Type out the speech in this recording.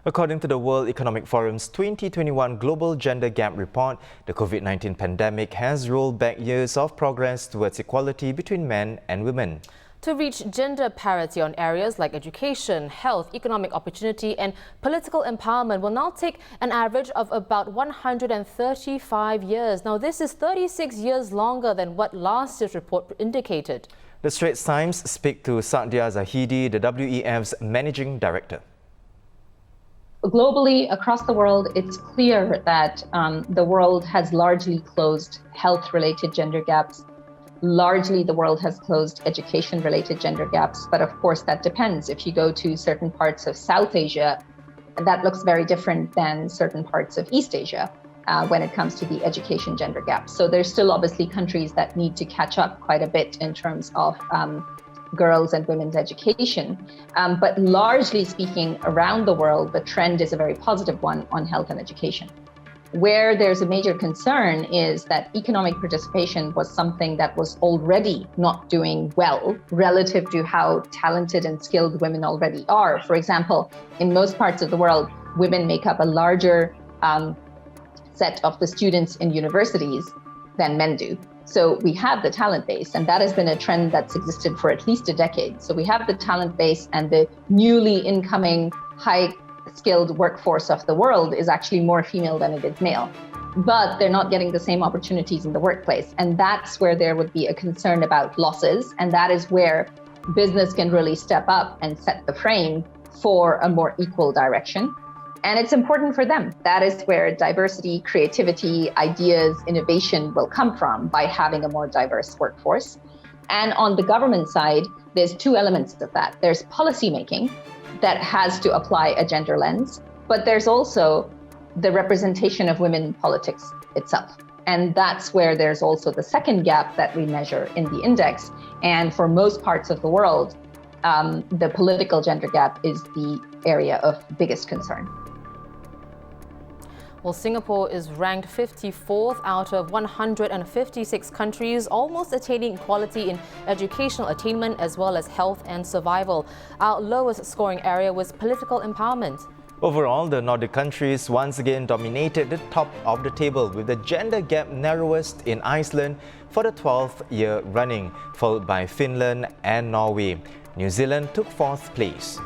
According to the World Economic Forum's 2021 Global Gender Gap Report, the COVID-19 pandemic has rolled back years of progress towards equality between men and women. To reach gender parity on areas like education, health, economic opportunity and political empowerment will now take an average of about 135 years. Now, this is 36 years longer than what last year's report indicated. The Straits Times speak to Saadia Zahidi, the WEF's managing director. Globally, across the world, it's clear that the world has largely closed health-related gender gaps. Largely, the world has closed education-related gender gaps. But of course, that depends. If you go to certain parts of South Asia, that looks very different than certain parts of East Asia when it comes to the education gender gap. So there's still obviously countries that need to catch up quite a bit in terms of girls' and women's education. But largely speaking, around the world, the trend is a very positive one on health and education. Where there's a major concern is that economic participation was something that was already not doing well relative to how talented and skilled women already are. For example, in most parts of the world, women make up a larger set of the students in universities than men do. So we have the talent base, and that has been a trend that's existed for at least a decade. So we have the talent base, and the newly incoming high-skilled workforce of the world is actually more female than it is male. But they're not getting the same opportunities in the workplace. And that's where there would be a concern about losses. And that is where business can really step up and set the frame for a more equal direction. And it's important for them. That is where diversity, creativity, ideas, innovation will come from, by having a more diverse workforce. And on the government side, there's two elements of that. There's policy making that has to apply a gender lens, but there's also the representation of women in politics itself. And that's where there's also the second gap that we measure in the index. And for most parts of the world, the political gender gap is the area of biggest concern. Well, Singapore is ranked 54th out of 156 countries, almost attaining equality in educational attainment as well as health and survival. Our lowest scoring area was political empowerment. Overall, the Nordic countries once again dominated the top of the table, with the gender gap narrowest in Iceland for the 12th year running, followed by Finland and Norway. New Zealand took fourth place.